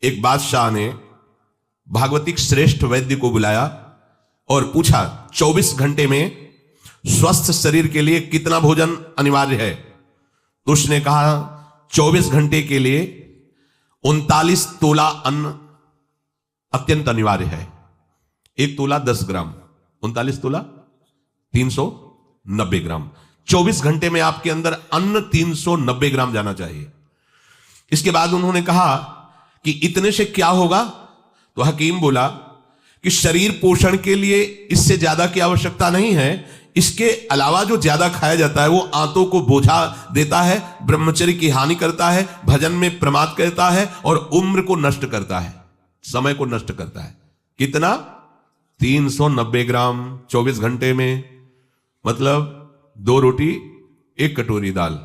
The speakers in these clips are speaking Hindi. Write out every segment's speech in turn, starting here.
एक बादशाह ने भागवतिक श्रेष्ठ वैद्य को बुलाया और पूछा 24 घंटे में स्वस्थ शरीर के लिए कितना भोजन अनिवार्य है। तो उसने कहा 24 घंटे के लिए 39 तोला अन्न अत्यंत अनिवार्य है। 1 तोला 10 ग्राम, 39 तोला 390 ग्राम। 24 घंटे में आपके अंदर अन्न 390 ग्राम जाना चाहिए। इसके बाद उन्होंने कहा कि इतने से क्या होगा? तो हकीम बोला कि शरीर पोषण के लिए इससे ज्यादा की आवश्यकता नहीं है। इसके अलावा जो ज्यादा खाया जाता है वो आंतों को बोझा देता है, ब्रह्मचर्य की हानि करता है, भजन में प्रमाद करता है और उम्र को नष्ट करता है, समय को नष्ट करता है। कितना? 390 ग्राम 24 घंटे में, मतलब 2 रोटी 1 कटोरी दाल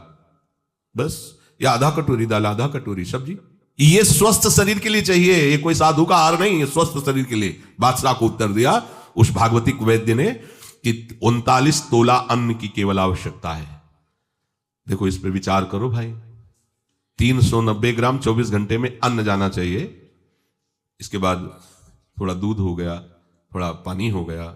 बस, या आधा कटोरी दाल आधा कटोरी सब्जी। ये स्वस्थ शरीर के लिए चाहिए, ये कोई साधु का आहार नहीं है, स्वस्थ शरीर के लिए। बादशाह को उत्तर दिया उस भागवतिक वैद्य ने कि 39 तोला अन्न की केवल आवश्यकता है। देखो इस पे विचार करो भाई, 390 ग्राम 24 घंटे में अन्न जाना चाहिए। इसके बाद थोड़ा दूध हो गया, थोड़ा पानी हो गया।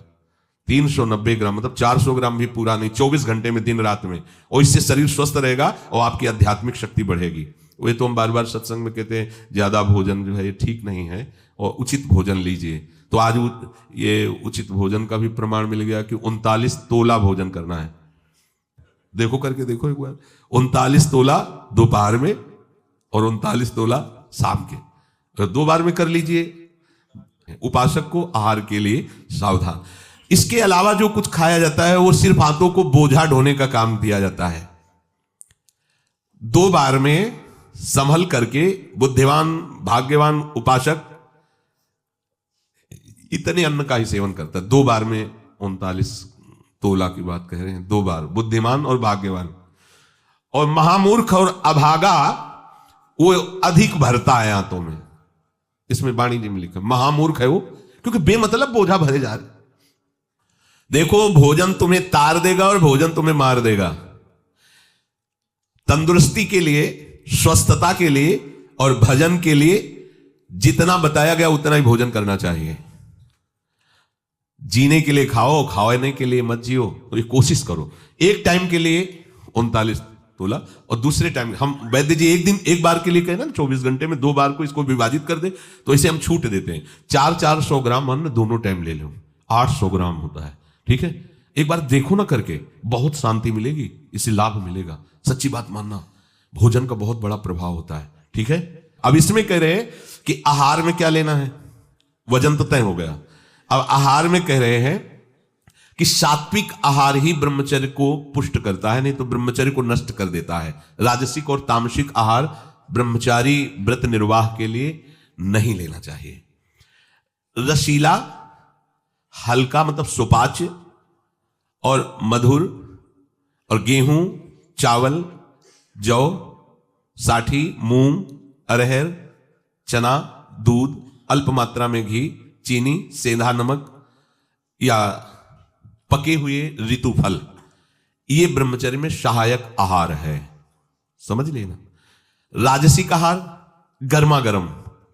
390 ग्राम मतलब 400 ग्राम भी पूरा नहीं, 24 घंटे में, दिन रात में। और इससे शरीर स्वस्थ रहेगा और आपकी आध्यात्मिक शक्ति बढ़ेगी। वे तो हम बार बार सत्संग में कहते हैं ज्यादा भोजन जो है ये ठीक नहीं है और उचित भोजन लीजिए। तो आज ये उचित भोजन का भी प्रमाण मिल गया कि 39 तोला भोजन करना है। देखो करके देखो एक बार, 39 तोला दोपहर में और 39 तोला शाम के, तो 2 बार में कर लीजिए। उपासक को आहार के लिए सावधान। इसके अलावा जो कुछ खाया जाता है वो सिर्फ हाथों को बोझा ढोने का काम दिया जाता है। 2 बार में संभल करके बुद्धिमान भाग्यवान उपासक इतने अन्न का ही सेवन करता है। 2 बार में 39 तोला की बात कह रहे हैं, 2 बार, बुद्धिमान और भाग्यवान। और महामूर्ख और अभागा वो अधिक भरता है हाथों में। इसमें वाणी जी में लिखा महामूर्ख है वो, क्योंकि बेमतलब बोझा भरे जा रहे। देखो भोजन तुम्हें तार देगा और भोजन तुम्हें मार देगा। तंदुरुस्ती के लिए, स्वस्थता के लिए और भजन के लिए जितना बताया गया उतना ही भोजन करना चाहिए। जीने के लिए खाओ, खाने के लिए मत जियो। तो ये कोशिश करो। एक टाइम के लिए 39 तोला और दूसरे टाइम हम वैद्य जी एक बार के लिए कहे ना 24 घंटे में 2 बार को इसको विभाजित कर दे, तो इसे हम छूट देते हैं। 400 ग्राम अन्न दोनों टाइम ले लो, 800 ग्राम होता है। ठीक है, एक बार देखो ना करके, बहुत शांति मिलेगी, इससे लाभ मिलेगा। सच्ची बात मानना, भोजन का बहुत बड़ा प्रभाव होता है। ठीक है, अब इसमें कह रहे हैं कि आहार में क्या लेना है। वजन तो तय हो गया, अब आहार में कह रहे हैं कि सात्विक आहार ही ब्रह्मचर्य को पुष्ट करता है, नहीं तो ब्रह्मचर्य को नष्ट कर देता है। राजसिक और तामसिक आहार ब्रह्मचारी व्रत निर्वाह के लिए नहीं लेना चाहिए। रसीला, हल्का मतलब सुपाच्य और मधुर, और गेहूं, चावल, जौ, साठी, मूंग, अरहर, चना, दूध, अल्प मात्रा में घी, चीनी, सेंधा नमक या पके हुए ऋतु फल, ये ब्रह्मचर्य में सहायक आहार है। समझ लेना। राजसिक आहार गर्मा गर्म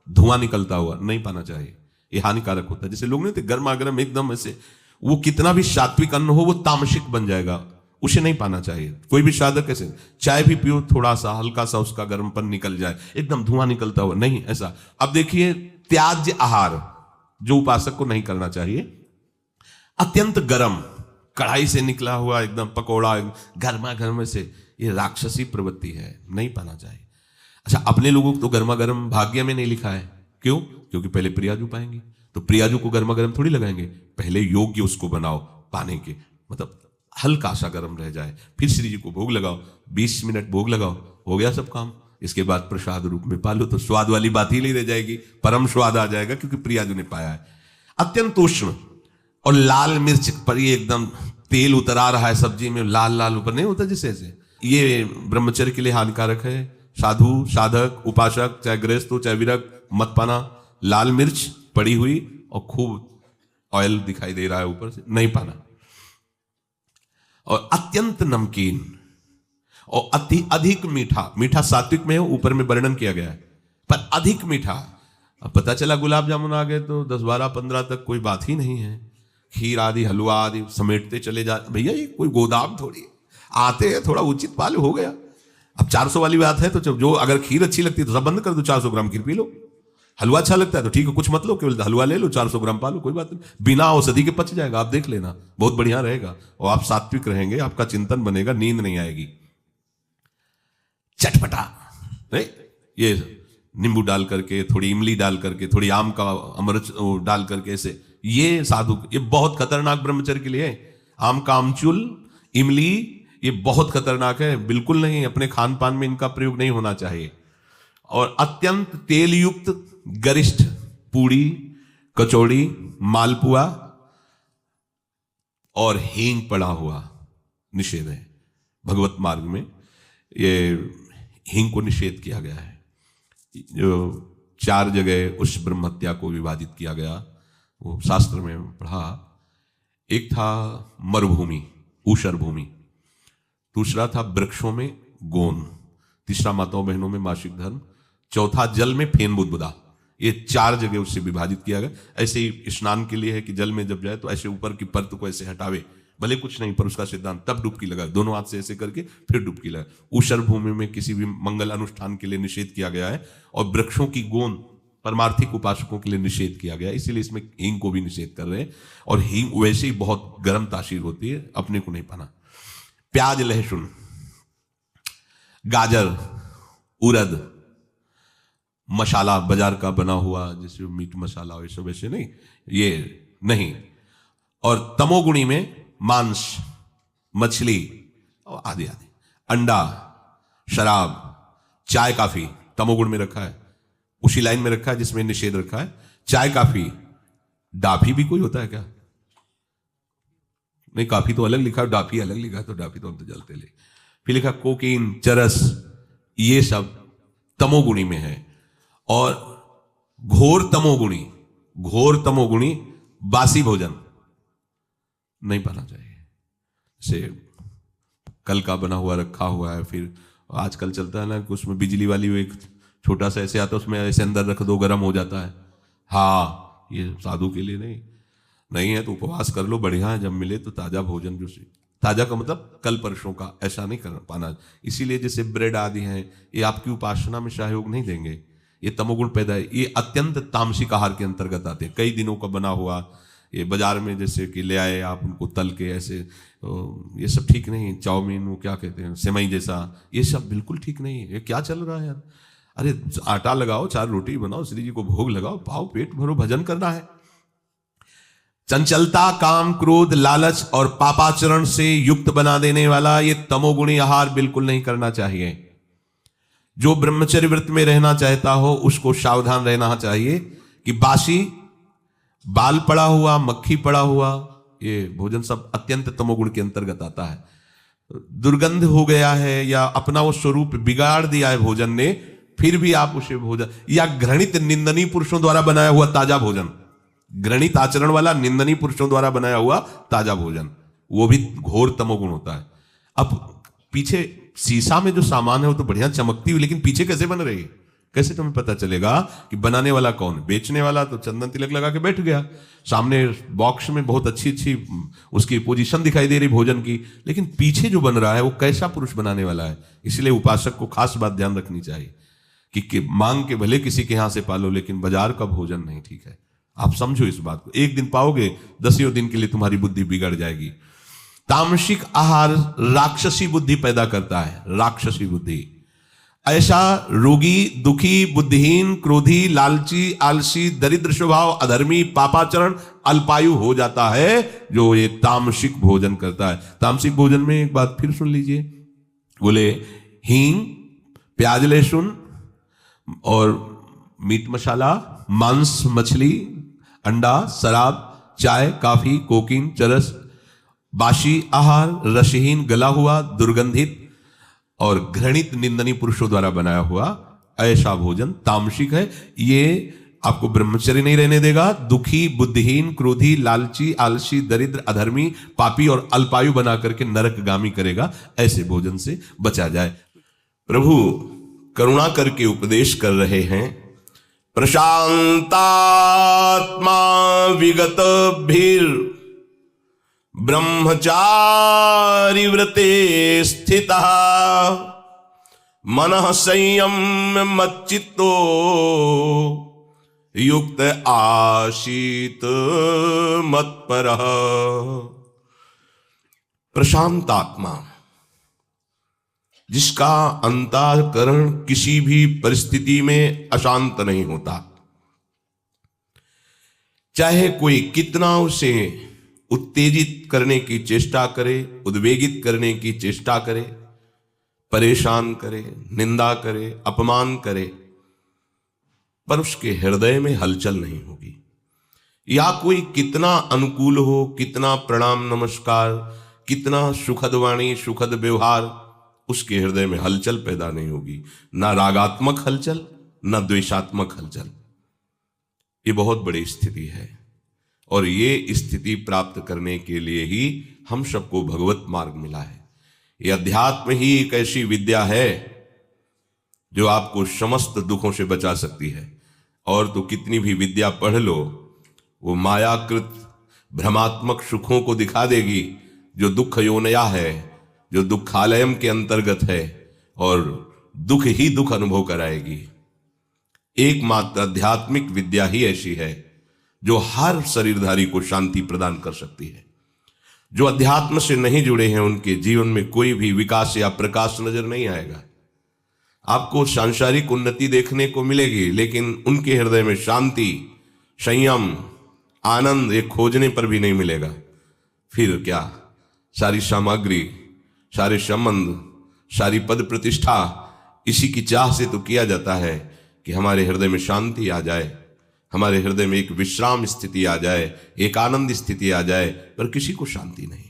धुआं निकलता हुआ नहीं पाना चाहिए, ये हानिकारक होता है। जैसे लोग नहीं थे गर्मा गर्म एकदम ऐसे, वो कितना भी सात्विक अन्न हो वो तामसिक बन जाएगा, उसे नहीं पाना चाहिए। कोई भी साधक ऐसे चाय भी पियो, थोड़ा सा हल्का सा उसका गर्मपन निकल जाए, एकदम धुआं निकलता हुआ नहीं, ऐसा। अब देखिए त्याज्य आहार जो उपासक को नहीं करना चाहिए, अत्यंत गर्म कढ़ाई से निकला हुआ एकदम पकोड़ा गर्मा गर्म से, ये राक्षसी प्रवृत्ति है, नहीं पाना चाहिए। अच्छा, अपने लोगों को तो गर्मा गर्म भाग्य में नहीं लिखा है। क्यों? क्योंकि पहले प्रियाजू पाएंगे, तो प्रियाजू को गर्मा गर्म थोड़ी लगाएंगे, पहले योग्य उसको बनाओ पाने के, मतलब हल्का सा गर्म रह जाए, फिर श्री जी को भोग लगाओ, 20 मिनट भोग लगाओ, हो गया सब काम। इसके बाद प्रसाद रूप में पालो तो स्वाद वाली बात ही नहीं रह जाएगी, परम स्वाद आ जाएगा, क्योंकि प्रियाजू ने पाया है। अत्यंत उष्ण और लाल मिर्च पर ये एकदम तेल उतर आ रहा है सब्जी में, लाल लाल ऊपर नहीं होता जिससे से, ये ब्रह्मचर्य के लिए हानिकारक है। साधु, साधक, उपासक, चाहे गृहस्थ हो चाहे विरक्त, मत पाना। लाल मिर्च पड़ी हुई और खूब ऑयल दिखाई दे रहा है ऊपर से, नहीं पाना। और अत्यंत नमकीन और अधिक मीठा, मीठा सात्विक में ऊपर में वर्णन किया गया है, पर अधिक मीठा पता चला गुलाब जामुन आ गए तो 10, 12, 15 तक कोई बात ही नहीं है। खीर आदि हलवा आदि समेटते चले जा। भैया ये कोई गोदाम थोड़ी है, आते हैं थोड़ा उचित पाल हो गया। अब 400 वाली बात है तो जो अगर खीर अच्छी लगती है तो सब बंद कर दो, 400 ग्राम खीर पी लो। हलवा अच्छा लगता है तो ठीक है, कुछ मत लो, केवल हलवा ले लो, 400 ग्राम पालो, कोई बात नहीं, बिना औषधि के पच जाएगा। आप देख लेना, बहुत बढ़िया रहेगा और आप सात्विक रहेंगे, आपका चिंतन बनेगा, नींद नहीं आएगी। चटपटा नहीं, ये नींबू डाल करके, थोड़ी इमली डाल करके, थोड़ी आम का अमृत डाल करके, ऐसे ये साधु, ये बहुत खतरनाक ब्रह्मचर्य के लिए है। आम का आमचूल, इमली, ये बहुत खतरनाक है, बिल्कुल नहीं, अपने खान पान में इनका प्रयोग नहीं होना चाहिए। और अत्यंत तेल युक्त गरिष्ठ पूड़ी, कचौड़ी, मालपुआ और हींग पड़ा हुआ निषेध है। भगवत मार्ग में ये हींग को निषेध किया गया है। जो 4 जगह उस ब्रह्म हत्या को विभाजित किया गया, वो शास्त्र में पढ़ा। एक था मरुभूमि, ऊषर भूमि, दूसरा था वृक्षों में गोन, तीसरा माताओं बहनों में मासिक धर्म, चौथा जल में फेन बुदबुदा। ये 4 जगह उससे विभाजित किया गया। ऐसे ही स्नान के लिए है कि जल में जब जाए तो ऐसे ऊपर की परत को ऐसे हटावे, भले कुछ नहीं पर उसका सिद्धांत, तब डुबकी लगा, दोनों हाथ से ऐसे करके फिर डुबकी लगा। ऊषर भूमि में किसी भी मंगल अनुष्ठान के लिए निषेध किया गया है। और वृक्षों की गोंद परमार्थिक उपासकों के लिए निषेध किया गया, इसीलिए इसमें हींग को भी निषेध कर रहे हैं। और हींग वैसे ही बहुत गर्म तासीर होती है, अपने को नहीं पाना। प्याज, लहसुन, गाजर, उड़द, मसाला बाजार का बना हुआ जैसे मीट मसाला वैसे वैसे नहीं, ये नहीं। और तमोगुणी में मांस, मछली और आदि आदि, अंडा, शराब, चाय, काफी तमोगुण में रखा है, उसी लाइन में रखा है जिसमें निषेध रखा है। चाय, काफी, डाफी भी कोई होता है क्या? नहीं, काफी तो अलग लिखा है, डाफी अलग लिखा है, तो डाफी तो हम तो जलते ले। फिर लिखा कोकीन, चरस, ये सब तमोगुणी में है। और घोर तमोगुणी बासी भोजन नहीं पाना चाहिए। जैसे कल का बना हुआ रखा हुआ है, फिर आजकल चलता है ना कि उसमें बिजली वाली एक छोटा सा ऐसे आता है, उसमें ऐसे अंदर रख दो, गर्म हो जाता है। हाँ, ये साधु के लिए नहीं है तो उपवास कर लो, बढ़िया है। जब मिले तो ताजा भोजन, जो ताजा का मतलब कल परसों का, ऐसा नहीं कर पाना। इसीलिए जैसे ब्रेड आदि हैं, ये आपकी उपासना में सहयोग नहीं देंगे, ये तमोगुण पैदा है। ये अत्यंत तामसिक आहार के अंतर्गत आते हैं। कई दिनों का बना हुआ ये बाजार में जैसे कि ले आए आप, उनको तल के ऐसे, तो ये सब ठीक नहीं। चाउमीन, वो क्या कहते हैं, सेमई जैसा, ये सब बिल्कुल ठीक नहीं है। ये क्या चल रहा है यार? अरे आटा लगाओ, 4 रोटी बनाओ, श्री जी को भोग लगाओ, पाओ, पेट भरो, भजन करना है। चंचलता, काम, क्रोध, लालच और पापाचरण से युक्त बना देने वाला ये तमोगुणी आहार बिल्कुल नहीं करना चाहिए। जो ब्रह्मचर्य व्रत में रहना चाहता हो उसको सावधान रहना चाहिए कि बासी, बाल पड़ा हुआ, मक्खी पड़ा हुआ, ये भोजन सब अत्यंत तमोगुण के अंतर्गत आता है। दुर्गंध हो गया है या अपना वो स्वरूप बिगाड़ दिया है भोजन ने, फिर भी आप उसे भोजन, या घृणित निंदनीय पुरुषों द्वारा बनाया हुआ ताजा भोजन, घृणित आचरण वाला निंदनीय पुरुषों द्वारा बनाया हुआ ताजा भोजन, वो भी घोर तमोगुण होता है। अब पीछे शीशा में जो सामान है वो तो बढ़िया चमकती हुई, लेकिन पीछे कैसे बन रही है, कैसे तुम्हें पता चलेगा कि बनाने वाला कौन? बेचने वाला तो चंदन तिलक लगा के बैठ गया, सामने बॉक्स में बहुत अच्छी अच्छी उसकी पोजीशन दिखाई दे रही भोजन की, लेकिन पीछे जो बन रहा है वो कैसा पुरुष बनाने वाला है। इसलिए उपासक को खास बात ध्यान रखनी चाहिए कि मांग के भले किसी के यहां से पालो, लेकिन बाजार का भोजन नहीं ठीक है। आप समझो इस बात को, एक दिन पाओगे, 10वें दिन के लिए तुम्हारी बुद्धि बिगड़ जाएगी। तामसिक आहार राक्षसी बुद्धि पैदा करता है, राक्षसी बुद्धि। ऐसा रोगी, दुखी, बुद्धिहीन, क्रोधी, लालची, आलसी, दरिद्र स्वभाव, अधर्मी, पापाचरण, अल्पायु हो जाता है जो ये तामसिक भोजन करता है। तामसिक भोजन में एक बात फिर सुन लीजिए, बोले हींग, प्याज, लहसुन और मीट मसाला, मांस, मछली, अंडा, शराब, चाय, काफी, कोकीन, चरस, बासी आहार, रसहीन, गला हुआ, दुर्गंधित और घृणित निंदनीय पुरुषों द्वारा बनाया हुआ ऐसा भोजन तामसिक है। ये आपको ब्रह्मचर्य नहीं रहने देगा, दुखी, बुद्धिहीन, क्रोधी, लालची, आलसी, दरिद्र, अधर्मी, पापी और अल्पायु बना करके नरकगामी करेगा। ऐसे भोजन से बचा जाए। प्रभु करुणा करके उपदेश कर रहे हैं, प्रशांतात्मा विगतभिर ब्रह्मचारी व्रते स्थितः मनः संयम्य मच्चित्तो युक्त आशीत मत्परः। प्रशांत आत्मा, जिसका अंतःकरण किसी भी परिस्थिति में अशांत नहीं होता, चाहे कोई कितना उसे उत्तेजित करने की चेष्टा करे, उद्वेगित करने की चेष्टा करे, परेशान करे, निंदा करे, अपमान करे, पर उसके हृदय में हलचल नहीं होगी। या कोई कितना अनुकूल हो, कितना प्रणाम नमस्कार, कितना सुखद वाणी, सुखद व्यवहार, उसके हृदय में हलचल पैदा नहीं होगी। ना रागात्मक हलचल, ना द्वेषात्मक हलचल। ये बहुत बड़ी स्थिति है, और ये स्थिति प्राप्त करने के लिए ही हम सबको भगवत मार्ग मिला है। ये अध्यात्म ही एक ऐसी विद्या है जो आपको समस्त दुखों से बचा सकती है। और तो कितनी भी विद्या पढ़ लो, वो मायाकृत भ्रमात्मक सुखों को दिखा देगी, जो दुख योनया है, जो दुखालयम के अंतर्गत है, और दुख ही दुख अनुभव कराएगी। एकमात्र आध्यात्मिक विद्या ही ऐसी है जो हर शरीरधारी को शांति प्रदान कर सकती है। जो अध्यात्म से नहीं जुड़े हैं, उनके जीवन में कोई भी विकास या प्रकाश नजर नहीं आएगा। आपको सांसारिक उन्नति देखने को मिलेगी, लेकिन उनके हृदय में शांति, संयम, आनंद एक खोजने पर भी नहीं मिलेगा। फिर क्या, सारी सामग्री, सारे संबंध, सारी पद प्रतिष्ठा इसी की चाह से तो किया जाता है कि हमारे हृदय में शांति आ जाए, हमारे हृदय में एक विश्राम स्थिति आ जाए, एक आनंद स्थिति आ जाए, पर किसी को शांति नहीं।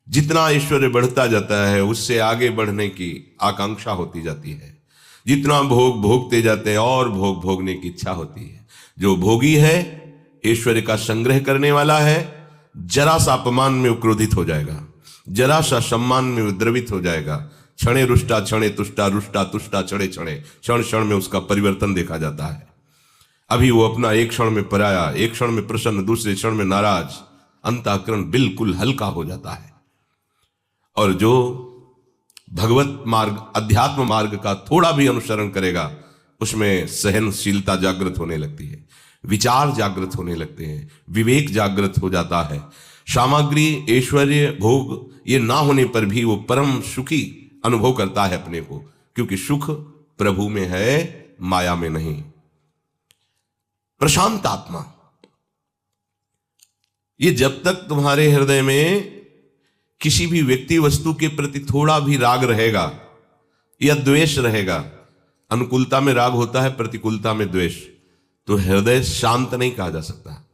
जितना ऐश्वर्य बढ़ता जाता है, उससे आगे बढ़ने की आकांक्षा होती जाती है। जितना भोग भोगते जाते हैं, और भोग भोगने की इच्छा होती है। जो भोगी है, ऐश्वर्य का संग्रह करने वाला है, जरा सा अपमान में क्रोधित हो जाएगा, जरा सा सम्मान में द्रवित हो जाएगा। क्षणे रुष्टा क्षणे तुष्टा, रुष्टा तुष्टा क्षणे क्षणे, क्षण क्षण में उसका परिवर्तन देखा जाता है। अभी वो अपना एक क्षण में पराया, एक क्षण में प्रसन्न, दूसरे क्षण में नाराज, अंतःकरण बिल्कुल हल्का हो जाता है। और जो भगवत मार्ग, अध्यात्म मार्ग का थोड़ा भी अनुसरण करेगा, उसमें सहनशीलता जागृत होने लगती है, विचार जागृत होने लगते हैं, विवेक जागृत हो जाता है। सामग्री, ऐश्वर्य, भोग ये ना होने पर भी वो परम सुखी अनुभव करता है अपने को, क्योंकि सुख प्रभु में है, माया में नहीं। प्रशांत आत्मा, ये जब तक तुम्हारे हृदय में किसी भी व्यक्ति वस्तु के प्रति थोड़ा भी राग रहेगा या द्वेष रहेगा, अनुकूलता में राग होता है, प्रतिकूलता में द्वेष, तो हृदय शांत नहीं कहा जा सकता।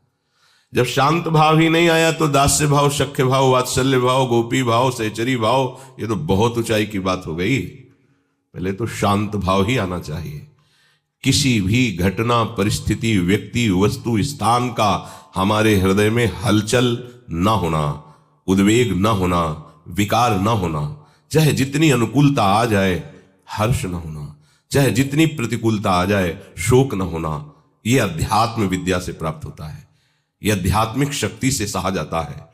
जब शांत भाव ही नहीं आया तो दास्य भाव, सख्य भाव, वात्सल्य भाव, गोपी भाव, सहचरी भाव, ये तो बहुत ऊंचाई की बात हो गई। पहले तो शांत भाव ही आना चाहिए। किसी भी घटना, परिस्थिति, व्यक्ति, वस्तु, स्थान का हमारे हृदय में हलचल ना होना, उद्वेग ना होना, विकार ना होना, चाहे जितनी अनुकूलता आ जाए हर्ष ना होना, चाहे जितनी प्रतिकूलता आ जाए शोक ना होना, यह अध्यात्म विद्या से प्राप्त होता है। यह आध्यात्मिक शक्ति से सहा जाता है,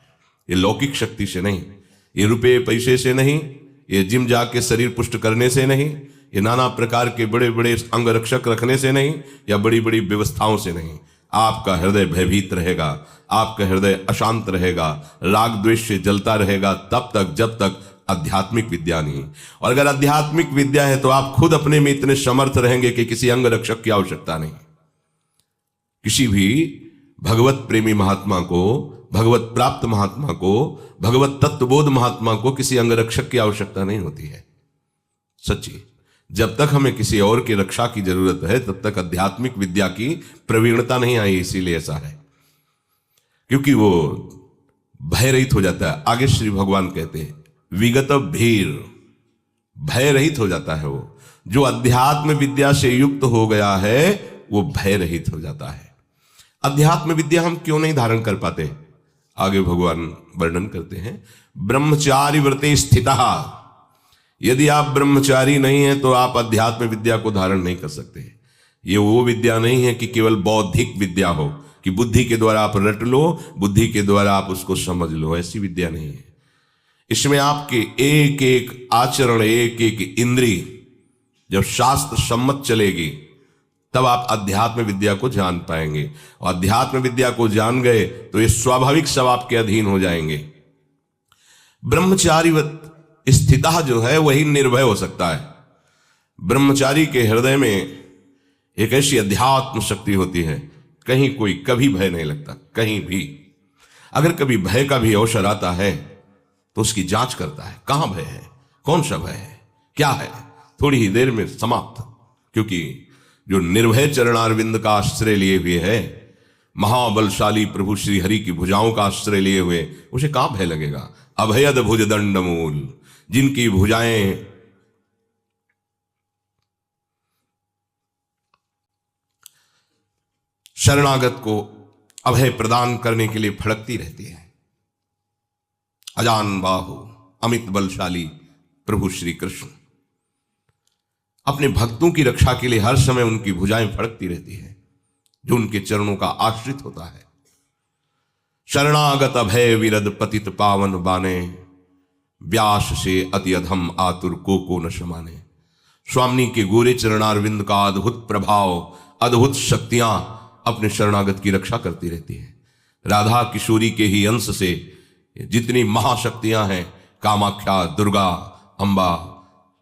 ये लौकिक शक्ति से नहीं, ये रुपये पैसे से नहीं, ये जिम जाके शरीर पुष्ट करने से नहीं, ये नाना प्रकार के बड़े बड़े अंग रक्षक रखने से नहीं, या बड़ी बड़ी व्यवस्थाओं से नहीं। आपका हृदय भयभीत रहेगा, आपका हृदय अशांत रहेगा, राग द्वेष से जलता रहेगा तब तक जब तक आध्यात्मिक विद्या नहीं। और अगर आध्यात्मिक विद्या है तो आप खुद अपने में इतने समर्थ रहेंगे कि किसी अंग रक्षक की आवश्यकता नहीं। किसी भी भगवत प्रेमी महात्मा को, भगवत प्राप्त महात्मा को, भगवत तत्वबोध महात्मा को किसी अंग रक्षक की आवश्यकता नहीं होती है। सच्ची, जब तक हमें किसी और की रक्षा की जरूरत है तब तक आध्यात्मिक विद्या की प्रवीणता नहीं आई। इसीलिए ऐसा है, क्योंकि वो भय रहित हो जाता है। आगे श्री भगवान कहते हैं विगत भीर, भय रहित हो जाता है। वो जो अध्यात्म विद्या से युक्त हो गया है वो भय रहित हो जाता है। अध्यात्म विद्या हम क्यों नहीं धारण कर पाते? आगे भगवान वर्णन करते हैं, ब्रह्मचारी व्रते स्थितः। यदि आप ब्रह्मचारी नहीं हैं तो आप अध्यात्म विद्या को धारण नहीं कर सकते। ये वो विद्या नहीं है कि केवल बौद्धिक विद्या हो, कि बुद्धि के द्वारा आप रट लो, बुद्धि के द्वारा आप उसको समझ लो, ऐसी विद्या नहीं है। इसमें आपके एक एक आचरण, एक एक इंद्री जब शास्त्र सम्मत चलेगी, तब आप अध्यात्म विद्या को जान पाएंगे। और अध्यात्म विद्या को जान गए तो ये स्वाभाविक सब आपके अधीन हो जाएंगे। ब्रह्मचारीवत स्थिता जो है वही निर्भय हो सकता है। ब्रह्मचारी के हृदय में एक ऐसी अध्यात्म शक्ति होती है, कहीं कोई कभी भय नहीं लगता, कहीं भी। अगर कभी भय का भी अवसर आता है तो उसकी जांच करता है, कहां भय है, कौन सा भय है, क्या है, थोड़ी ही देर में समाप्त। क्योंकि जो निर्भय चरणारविंद का आश्रय लिए हुए है, महाबलशाली प्रभु श्री हरि की भुजाओं का आश्रय लिए हुए, उसे कहां भय लगेगा। अभयद भुज दंड मूल, जिनकी भुजाएं शरणागत को अभय प्रदान करने के लिए फड़कती रहती है। अजान बाहु अमित बलशाली प्रभु श्री कृष्ण अपने भक्तों की रक्षा के लिए हर समय उनकी भुजाएं फड़कती रहती है, जो उनके चरणों का आश्रित होता है। शरणागत अभय विरद पतित पावन बाने, व्यास से अति अधम आतुर को न समाने। स्वामी के गोरे चरणारविंद का अद्भुत प्रभाव, अद्भुत शक्तियां अपने शरणागत की रक्षा करती रहती है। राधा किशोरी के ही अंश से जितनी महाशक्तियां हैं, कामाख्या, दुर्गा, अंबा,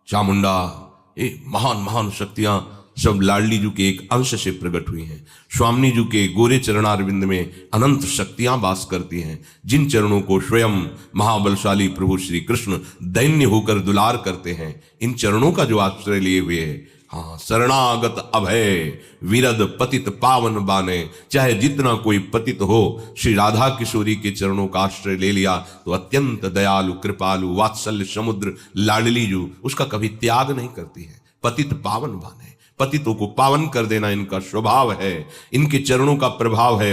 चामुंडा, ये महान महान शक्तियां सब लाडली जी के एक अंश से प्रकट हुई हैं। स्वामी जी के गोरे चरणारविंद में अनंत शक्तियां वास करती हैं, जिन चरणों को स्वयं महाबलशाली प्रभु श्री कृष्ण दैन्य होकर दुलार करते हैं। इन चरणों का जो आश्रय लिए हुए है, हाँ, शरणागत अभय विरद पतित पावन बाने। चाहे जितना कोई पतित हो, श्री राधा किशोरी के चरणों का आश्रय ले लिया तो अत्यंत दयालु, कृपालु, वात्सल्य समुद्र लाडली जी उसका कभी त्याग नहीं करती है। पतित पावन बाने, पतितों को पावन कर देना इनका स्वभाव है, इनके चरणों का प्रभाव है।